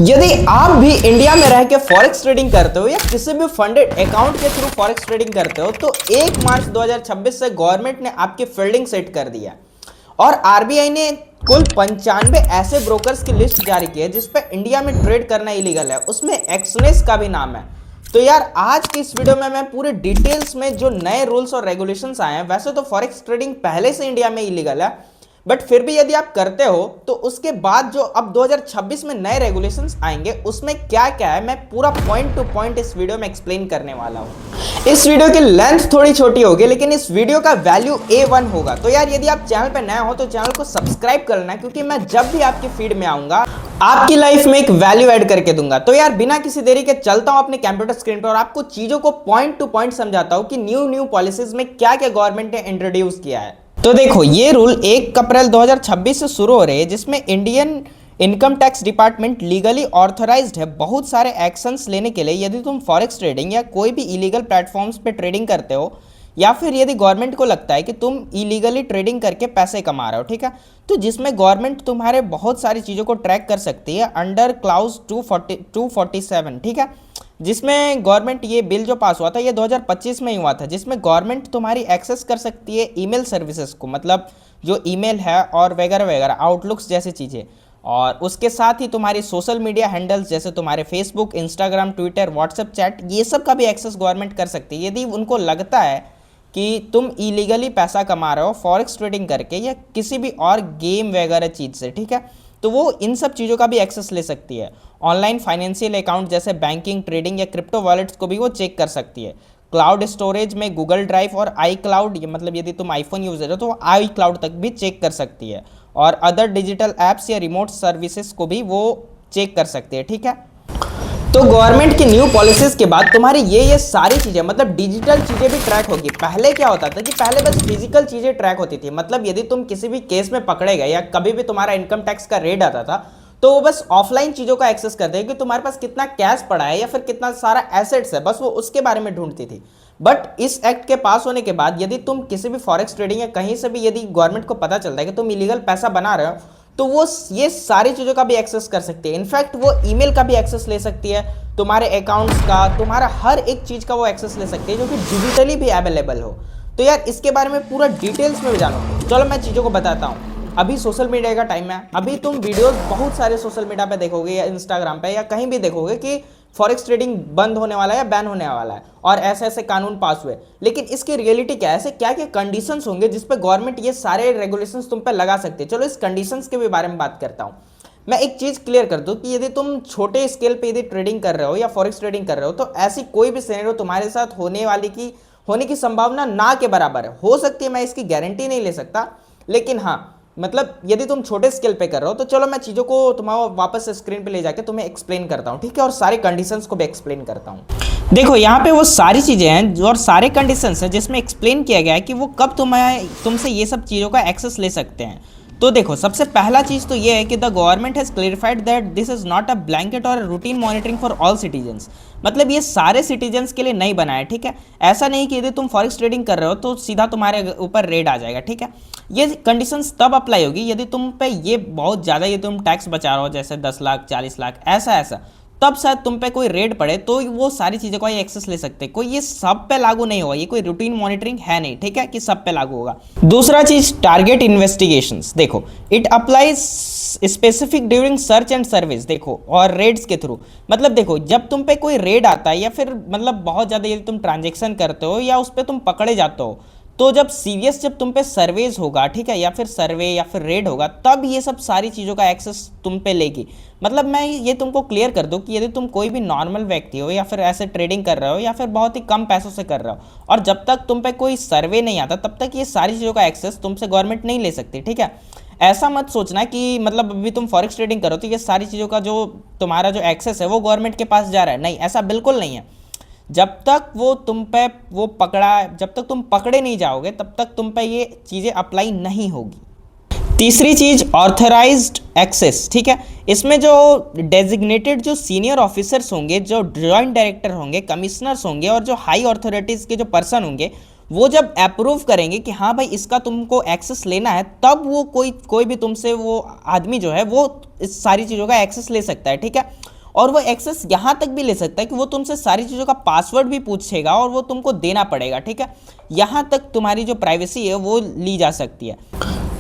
यदि आप भी इंडिया में रह के फॉरेक्स ट्रेडिंग करते हो या किसी भी फंडेड अकाउंट के थ्रू फॉरेक्स ट्रेडिंग करते हो तो 1 मार्च 2026 से गवर्नमेंट ने आपकी फील्डिंग सेट कर दिया और आरबीआई ने कुल 95 ऐसे ब्रोकर्स की लिस्ट जारी की है जिसपे इंडिया में ट्रेड करना इलीगल है, उसमें एक्सनेस का भी नाम है। तो यार आज की इस वीडियो में मैं पूरे डिटेल्स में जो नए रूल्स और रेगुलेशंस आए हैं, वैसे तो फॉरेक्स ट्रेडिंग पहले से इंडिया में इलीगल है, बट फिर भी यदि आप करते हो तो उसके बाद जो अब 2026 में नए रेगुलेशंस आएंगे उसमें क्या क्या है मैं पूरा पॉइंट टू पॉइंट इस वीडियो में एक्सप्लेन करने वाला हूं। इस वीडियो की लेंथ थोड़ी छोटी होगी लेकिन इस वीडियो का वैल्यू A1 होगा। तो यार यदि आप चैनल पे नए हो तो चैनल को सब्सक्राइब कर लेना, क्योंकि मैं जब भी आपकी फीड में आऊंगा आपकी लाइफ में एक वैल्यू ऐड करके दूंगा। तो यार बिना किसी देरी के चलता हूं अपने कंप्यूटर स्क्रीन पर और आपको चीजों को पॉइंट टू पॉइंट समझाता हूं कि न्यू पॉलिसीज में क्या क्या गवर्नमेंट ने इंट्रोड्यूस किया है। तो देखो ये रूल 1 अप्रैल 2026 से शुरू हो रहे हैं, जिसमें Indian income tax department legally authorised है बहुत सारे एक्शंस लेने के लिए यदि तुम फॉरेक्स ट्रेडिंग या कोई भी इलीगल प्लेटफॉर्म्स पे ट्रेडिंग करते हो या फिर यदि गवर्नमेंट को लगता है कि तुम इलीगली ट्रेडिंग करके पैसे कमा रहे हो, ठीक है, तो जिसमें गवर्नमेंट तुम्हारे बहुत सारी चीज़ों को ट्रैक कर सकती है अंडर क्लाउज 247, ठीक है, जिसमें गवर्नमेंट ये बिल जो पास हुआ था ये 2025 में ही हुआ था, जिसमें गवर्नमेंट तुम्हारी एक्सेस कर सकती है ईमेल सर्विसेज को, मतलब जो ईमेल है और वगैरह वगैरह आउटलुक्स जैसी चीज़ें, और उसके साथ ही तुम्हारी सोशल मीडिया हैंडल्स जैसे तुम्हारे Facebook, Instagram, Twitter, WhatsApp chat, ये सब का भी एक्सेस गवर्नमेंट कर सकती है यदि उनको लगता है कि तुम इलीगली पैसा कमा रहे हो फॉरेक्स ट्रेडिंग करके या किसी भी और गेम वगैरह चीज़ से, ठीक है, तो वो इन सब चीज़ों का भी एक्सेस ले सकती है। ऑनलाइन फाइनेंशियल अकाउंट जैसे बैंकिंग, ट्रेडिंग या क्रिप्टो वॉलेट्स को भी वो चेक कर सकती है। क्लाउड स्टोरेज में गूगल ड्राइव और आई क्लाउड, ये मतलब यदि तुम आईफोन यूजर हो तो वो आई क्लाउड तक भी चेक कर सकती है, और अदर डिजिटल ऐप्स या रिमोट सर्विसेज को भी वो चेक कर सकती है, ठीक है। तो गवर्नमेंट की न्यू पॉलिसीज के बाद तुम्हारी ये सारी चीजें मतलब डिजिटल चीजें भी ट्रैक होगी। पहले क्या होता था कि पहले बस फिजिकल चीजें ट्रैक होती थी, मतलब यदि तुम किसी भी केस में पकड़े गए या कभी भी तुम्हारा इनकम टैक्स का रेड आता था तो वो बस ऑफलाइन चीजों का एक्सेस करते हैं कि तुम्हारे पास कितना कैश पड़ा है या फिर कितना सारा एसेट्स है, बस वो उसके बारे में ढूंढती थी। बट इस एक्ट के पास होने के बाद यदि तुम किसी भी फॉरेक्स ट्रेडिंग या कहीं से भी यदि गवर्नमेंट को पता चलता है कि तुम इलीगल पैसा बना रहे हो तो वो ये सारी चीज़ों का भी एक्सेस कर सकती है। इनफैक्ट वो ईमेल का भी एक्सेस ले सकती है, तुम्हारे अकाउंट्स का, तुम्हारा हर एक चीज़ का वो एक्सेस ले सकती है जो कि डिजिटली भी अवेलेबल हो। तो यार इसके बारे में पूरा डिटेल्स में भी जानो। चलो मैं चीज़ों को बताता हूँ। अभी सोशल मीडिया का टाइम है, अभी तुम वीडियोस बहुत सारे सोशल मीडिया पे देखोगे या इंस्टाग्राम पे या कहीं भी देखोगे कि फॉरेक्स ट्रेडिंग बंद होने वाला है या बैन होने वाला है और ऐसे ऐसे कानून पास हुए, लेकिन इसकी रियलिटी क्या है, ऐसे क्या क्या कंडीशंस होंगे जिस पे गवर्नमेंट ये सारे रेगुलेशंस तुम पे लगा सकती है। चलो इस कंडीशंस के भी बारे में बात करता हूँ। मैं एक चीज़ क्लियर कर दूं कि यदि तुम छोटे स्केल पे यदि ट्रेडिंग कर रहे हो या फॉरेक्स ट्रेडिंग कर रहे हो तो ऐसी कोई भी सिनेरियो तुम्हारे साथ होने की संभावना ना के बराबर है। हो सकती है, मैं इसकी गारंटी नहीं ले सकता, लेकिन हाँ मतलब यदि तुम छोटे स्केल पे कर रहे हो तो चलो मैं चीज़ों को तुम्हारा वापस स्क्रीन पे ले जाके तुम्हें एक्सप्लेन करता हूँ, ठीक है, और सारे कंडीशंस को भी एक्सप्लेन करता हूँ। देखो यहाँ पे वो सारी चीज़ें हैं और सारे कंडीशंस हैं जिसमें एक्सप्लेन किया गया है कि वो कब तुमसे ये सब चीज़ों का एक्सेस ले सकते हैं। तो देखो सबसे पहला चीज़ तो ये है कि the government has clarified that this is not a blanket or routine monitoring for all citizens, मतलब ये सारे सिटीजन्स के लिए नहीं बना है, ठीक है। ऐसा नहीं कि यदि तुम फॉरेक्स ट्रेडिंग कर रहे हो तो सीधा तुम्हारे ऊपर रेड आ जाएगा, ठीक है। ये कंडीशंस तब अप्लाई होगी यदि तुम पे ये बहुत ज़्यादा ये तुम टैक्स बचा रहे हो, जैसे 10 लाख 40 लाख ऐसा, तब शायद तुम पे कोई रेड पड़े तो वो सारी चीज़ों का ये एक्सेस ले सकते हैं। कोई ये सब पे लागू नहीं होगा, ये कोई रूटीन मॉनिटरिंग है नहीं, ठीक है, कि सब पे लागू होगा। दूसरा चीज़ टारगेट इन्वेस्टिगेशंस, देखो it applies specific during search and service, देखो, और रेड्स के थ्रू, मतलब देखो जब तुम पे कोई रेड आता है या फिर मतलब बहुत ज़्यादा यदि तुम ट्रांजेक्शन करते हो या उस पर तुम पकड़े जाते हो तो जब तुम पे सर्वेज होगा, ठीक है, या फिर सर्वे या फिर रेड होगा तब ये सब सारी चीज़ों का एक्सेस तुम पे लेगी। मतलब मैं ये तुमको क्लियर कर दूं कि यदि तुम कोई भी नॉर्मल व्यक्ति हो या फिर ऐसे ट्रेडिंग कर रहे हो या फिर बहुत ही कम पैसों से कर रहे हो और जब तक तुम पे कोई सर्वे नहीं आता तब तक ये सारी चीज़ों का एक्सेस तुमसे गवर्नमेंट नहीं ले सकती, ठीक है। ऐसा मत सोचना कि मतलब अभी तुम फॉरेक्स ट्रेडिंग करो तो ये सारी चीज़ों का जो तुम्हारा जो एक्सेस है वो गवर्नमेंट के पास जा रहा है, नहीं, ऐसा बिल्कुल नहीं है। जब तक जब तक तुम पकड़े नहीं जाओगे तब तक तुम पे ये चीज़ें अप्लाई नहीं होगी। तीसरी चीज़ ऑथराइज्ड एक्सेस, ठीक है, इसमें जो डेजिग्नेटेड जो सीनियर ऑफिसर्स होंगे, जो जॉइंट डायरेक्टर होंगे, कमिश्नर्स होंगे और जो हाई अथॉरिटीज़ के जो पर्सन होंगे वो जब अप्रूव करेंगे कि हाँ भाई इसका तुमको एक्सेस लेना है, तब वो कोई भी तुमसे वो आदमी जो है वो इस सारी चीज़ों का एक्सेस ले सकता है, ठीक है। और वो एक्सेस यहाँ तक भी ले सकता है कि वो तुमसे सारी चीज़ों का पासवर्ड भी पूछेगा और वो तुमको देना पड़ेगा, ठीक है। यहाँ तक तुम्हारी जो प्राइवेसी है वो ली जा सकती है।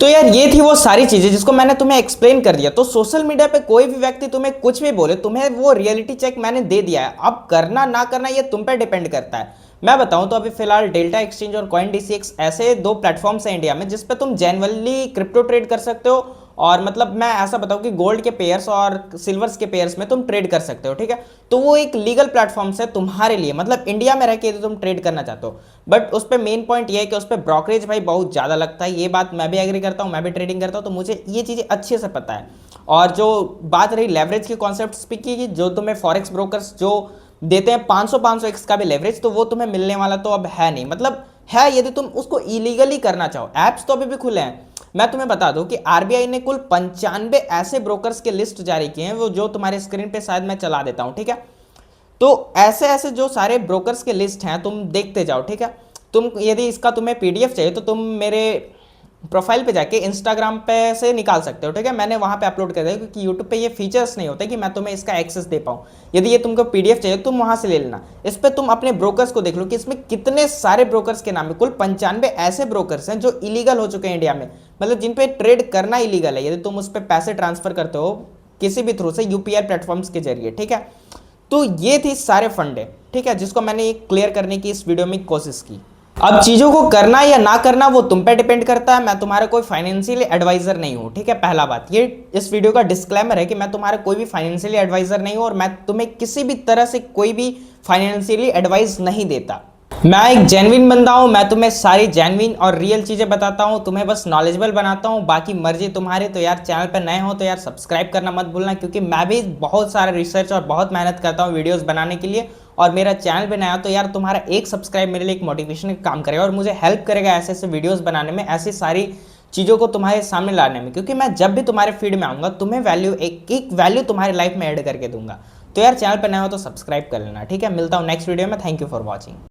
तो यार ये थी वो सारी चीज़ें जिसको मैंने तुम्हें एक्सप्लेन कर दिया। तो सोशल मीडिया पे कोई भी व्यक्ति तुम्हें कुछ भी बोले, तुम्हें वो रियलिटी चेक मैंने दे दिया है, अब करना ना करना ये तुम पे डिपेंड करता है। मैं बताऊं तो अभी फिलहाल डेल्टा एक्सचेंज और CoinDCX ऐसे दो प्लेटफॉर्म्स हैं इंडिया में जिस पे तुम जेन्युइनली क्रिप्टो ट्रेड कर सकते हो। और मतलब मैं ऐसा बताऊं कि गोल्ड के पेयर्स और सिल्वर्स के पेयर्स में तुम ट्रेड कर सकते हो, ठीक है। तो वो एक लीगल प्लेटफॉर्म्स है तुम्हारे लिए, मतलब इंडिया में रह के तुम ट्रेड करना चाहते हो। बट उस पर मेन पॉइंट ये है कि उस पर ब्रोकरेज भाई बहुत ज़्यादा लगता है। ये बात मैं भी एग्री करता हूँ, मैं भी ट्रेडिंग करता हूँ, तो मुझे ये चीज़ें अच्छे से पता है। और जो बात रही लेवरेज के कॉन्सेप्ट की, जो तुम्हें फॉरेक्स ब्रोकर्स जो देते हैं 500x का भी लेवरेज, तो वो तुम्हें मिलने वाला तो अब है नहीं। मतलब है यदि तुम उसको इलीगली करना चाहो। ऐप्स तो अभी भी खुले हैं। मैं तुम्हें बता दूं कि आरबीआई ने कुल 95 ऐसे ब्रोकर्स के लिस्ट जारी किए हैं, वो जो तुम्हारे स्क्रीन पे शायद मैं चला देता हूं, ठीक है। तो ऐसे ऐसे जो सारे ब्रोकर्स के लिस्ट हैं तुम देखते जाओ, ठीक है। तुम यदि इसका तुम्हें पीडीएफ चाहिए तो तुम मेरे प्रोफाइल पे जाके इंस्टाग्राम पे से निकाल सकते हो, ठीक है। मैंने वहाँ पे अपलोड कर दिया क्योंकि यूट्यूब पे ये फीचर्स नहीं होते कि मैं तुम्हें इसका एक्सेस दे पाऊँ। यदि ये तुमको पीडीएफ चाहिए तुम वहाँ से ले लेना। इस पर तुम अपने ब्रोकर्स को देख लो कि इसमें कितने सारे ब्रोकर्स के नाम है। कुल 95 ऐसे ब्रोकर्स हैं जो इलीगल हो चुके हैं इंडिया में, मतलब जिन पे ट्रेड करना इलीगल है यदि तुम उस पर पैसे ट्रांसफर करते हो किसी भी थ्रू से यूपीआई प्लेटफॉर्म्स के जरिए, ठीक है। तो ये थी सारे फंडे, ठीक है, जिसको मैंने क्लियर करने की इस वीडियो में कोशिश की। अब चीजों को करना या ना करना वो तुम पे डिपेंड करता है। मैं तुम्हारा कोई फाइनेंशियली एडवाइजर नहीं हूं, ठीक है। पहला बात ये इस वीडियो का डिस्क्लेमर है कि मैं तुम्हारा कोई भी फाइनेंशियली एडवाइजर नहीं हूं और मैं तुम्हें किसी भी तरह से कोई भी फाइनेंशियली एडवाइस नहीं देता। मैं एक जेन्युइन बंदा हूं, मैं तुम्हें सारी जेन्युइन और रियल चीजें बताता हूं, तुम्हें बस नॉलेजेबल बनाता हूं, बाकी मर्जी तुम्हारी। तो यार चैनल पर नए हो तो यार सब्सक्राइब करना मत भूलना, क्योंकि मैं भी बहुत सारा रिसर्च और बहुत मेहनत करता हूं वीडियोस बनाने के लिए। और मेरा चैनल पे नया तो यार तुम्हारा एक सब्सक्राइब मेरे लिए एक मोटिवेशन का काम करेगा और मुझे हेल्प करेगा ऐसे ऐसे वीडियोस बनाने में, ऐसी सारी चीज़ों को तुम्हारे सामने लाने में। क्योंकि मैं जब भी तुम्हारे फीड में आऊँगा तुम्हें वैल्यू एक वैल्यू तुम्हारी लाइफ में ऐड करके दूंगा। तो यार चैनल पर नया हो तो सब्सक्राइब कर लेना, ठीक है। मिलता हूँ नेक्स्ट वीडियो में। Thank you for watching.